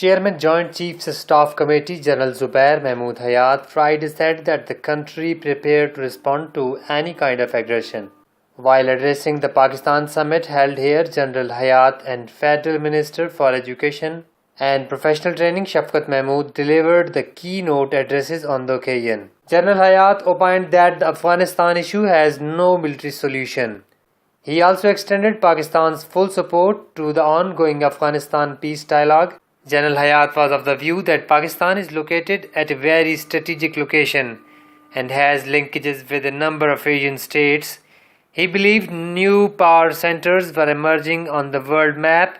Chairman Joint Chiefs of Staff Committee General Zubair Mahmood Hayat Friday said that the country prepared to respond to any kind of aggression. While addressing the Pakistan summit held here, General Hayat and Federal Minister for Education and Professional Training Shafqat Mahmood delivered the keynote addresses on the occasion. General Hayat opined that the Afghanistan issue has no military solution. He also extended Pakistan's full support to the ongoing Afghanistan peace dialogue. General Hayat was of the view that Pakistan is located at a very strategic location and has linkages with a number of Asian states. He believed new power centers were emerging on the world map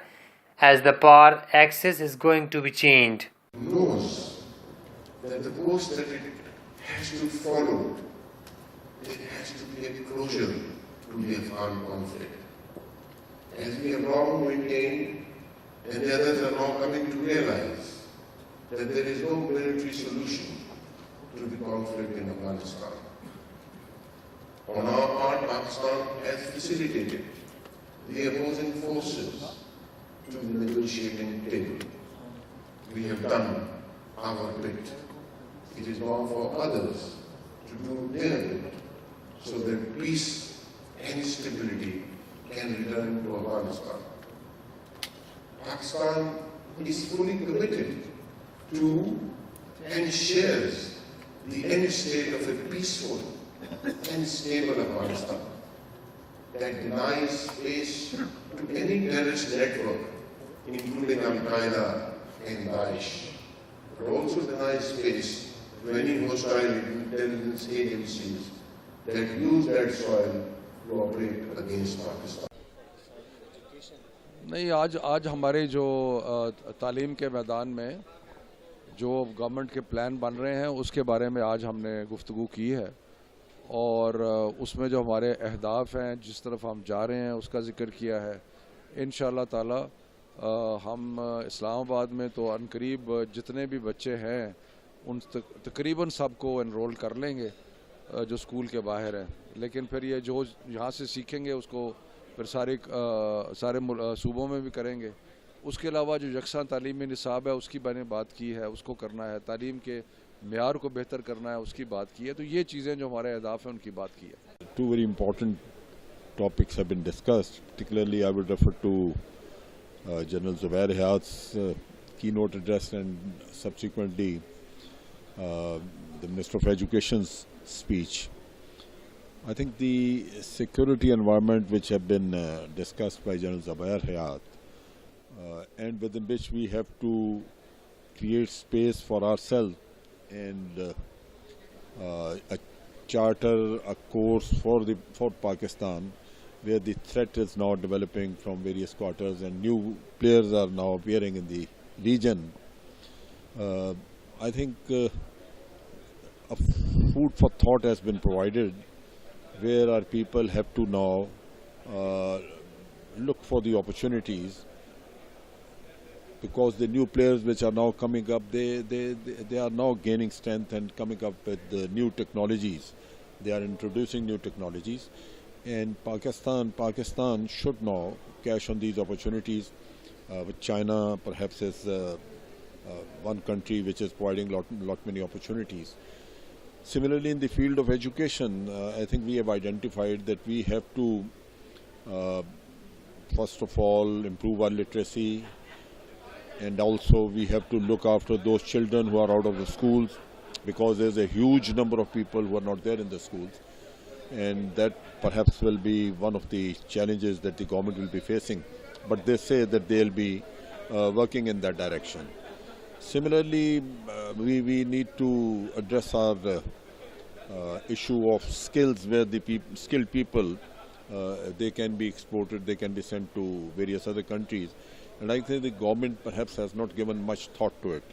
as the power axis is going to be changed. Knows that the course that it has to follow, it has to be a closure to the Afghan conflict. As we have long maintained, and the others are now coming to realize that there is no military solution to the conflict in Afghanistan. On our part, Pakistan has facilitated the opposing forces to the negotiating table. We have done our bit. It is now for others to do their bit so that peace and stability can return to Afghanistan. Pakistan is fully committed to and shares the end state of a peaceful and stable Afghanistan that denies space to any terrorist network, including Al-Qaeda and Daesh, but also denies space to any hostile intelligence agencies that use that soil to operate against Pakistan. नहीं, आज हमारे जो तालीम के मैदान में जो government के प्लान बन रहे हैं उसके बारे में आज हमने गुफ्तगू की है और उसमें जो हमारे अहदाफ हैं, जिस तरफ हम जा रहे हैं, उसका जिक्र किया है। इंशाअल्लाह ताला हम इस्लामाबाद में तो अनकरीब जितने भी बच्चे हैं उन तकरीबन सबको एनरोल कर लेंगे जो स्कूल के बाहर हैं, लेकिन फिर ये जो यहाँ से सीखेंगे उसको फिर सारे सूबों में भी करेंगे। उसके अलावा जो यकसा तालीमी निसाब है उसकी मैंने बात की है, उसको करना है, तालीम के मेयार को बेहतर करना है, उसकी बात की है। तो ये चीज़ें जो हमारे अहदाफ हैं उनकी बात की है। Two very important topics have been discussed. Particularly, I would refer to General Zubair Hayat's keynote address and subsequently the Minister of Education's speech. I think the security environment which have been discussed by General Zubair Hayat and within which we have to create space for ourselves and a charter, a course for Pakistan where the threat is now developing from various quarters and new players are now appearing in the region. I think a food for thought has been provided where our people have to now look for the opportunities, because the new players which are now coming up, they are now gaining strength and coming up with the new technologies. They are introducing new technologies, and Pakistan should now cash on these opportunities. With China perhaps is one country which is providing lot many opportunities. Similarly, in the field of education, I think we have identified that we have to, first of all, improve our literacy, and also we have to look after those children who are out of the schools, because there's a huge number of people who are not there in the schools, and that perhaps will be one of the challenges that the government will be facing. But they say that they'll be working in that direction. Similarly, we need to address our issue of skills, where the skilled people, they can be exported, they can be sent to various other countries. And I think the government perhaps has not given much thought to it.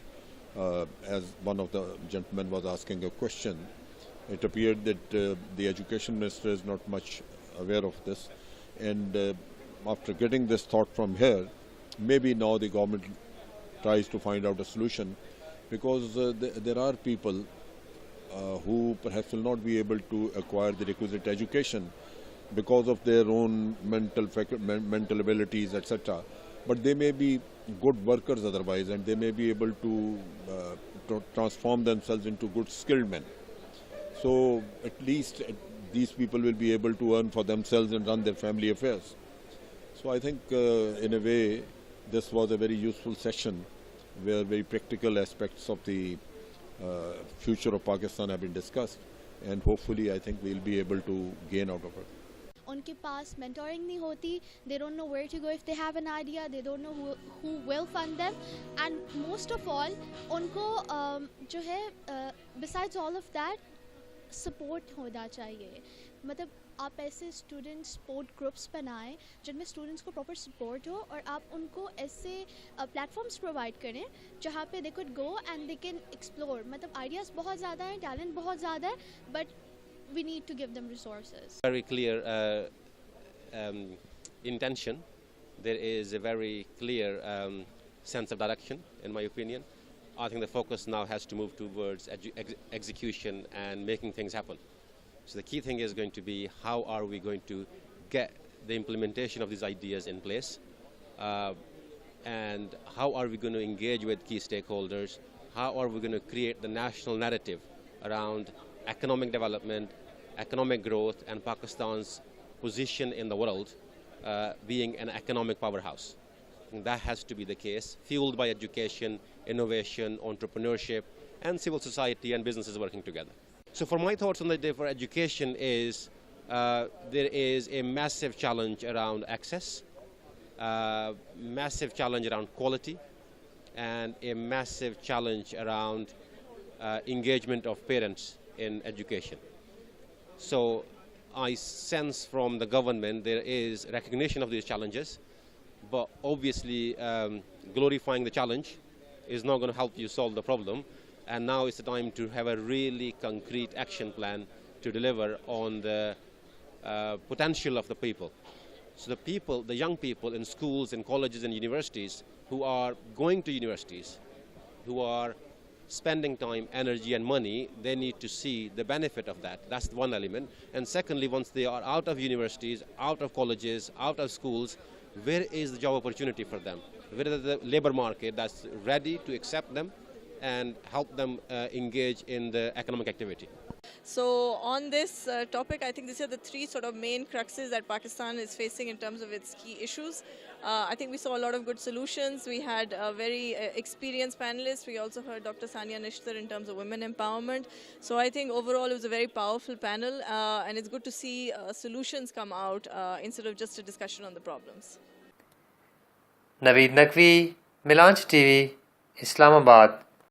As one of the gentlemen was asking a question, it appeared that the education minister is not much aware of this. And after getting this thought from here, maybe now the government tries to find out a solution, because there are people who perhaps will not be able to acquire the requisite education because of their own mental abilities, etc. but they may be good workers otherwise, and they may be able to transform themselves into good skilled men. So at least these people will be able to earn for themselves and run their family affairs. So I think in a way this was a very useful session where very practical aspects of the future of Pakistan have been discussed, and hopefully I think we'll be able to gain out of it. उनके पास mentoring नहीं होती, they don't know where to go if they have an idea, they don't know who will fund them, and most of all उनको जो है besides all of that support होना चाहिए. मतलब आप ऐसे स्टूडेंट सपोर्ट ग्रुप्स बनाएं जिनमें स्टूडेंट्स को प्रॉपर सपोर्ट हो, और आप उनको ऐसे प्लेटफॉर्म्स प्रोवाइड करें जहाँ पे they could go and they can explore. मतलब आइडियाज़ बहुत ज़्यादा हैं, टैलेंट बहुत ज़्यादा है, but we need to give them resources. Very clear intention. There is a very clear sense of direction, in my opinion. I think the focus now has to move towards execution and making things happen. So the key thing is going to be how are we going to get the implementation of these ideas in place, and how are we going to engage with key stakeholders, how are we going to create the national narrative around economic development, economic growth, and Pakistan's position in the world being an economic powerhouse. And that has to be the case, fueled by education, innovation, entrepreneurship, and civil society and businesses working together. So for my thoughts on the day for education is there is a massive challenge around access, massive challenge around quality, and a massive challenge around engagement of parents in education. So I sense from the government there is recognition of these challenges, but obviously glorifying the challenge is not going to help you solve the problem. And now it's the time to have a really concrete action plan to deliver on the potential of the people. So the young people in schools and colleges and universities who are going to universities, who are spending time, energy and money, they need to see the benefit of that. That's one element. And secondly, once they are out of universities, out of colleges, out of schools, where is the job opportunity for them? Where is the labor market that's ready to accept them and help them engage in the economic activity? So on this topic, I think these are the three sort of main cruxes that Pakistan is facing in terms of its key issues. I think we saw a lot of good solutions. We had very experienced panelists. We also heard Dr. Sania Nishtar in terms of women empowerment. So I think overall it was a very powerful panel, and it's good to see solutions come out instead of just a discussion on the problems. Naveed Naqvi, Milanch TV, Islamabad.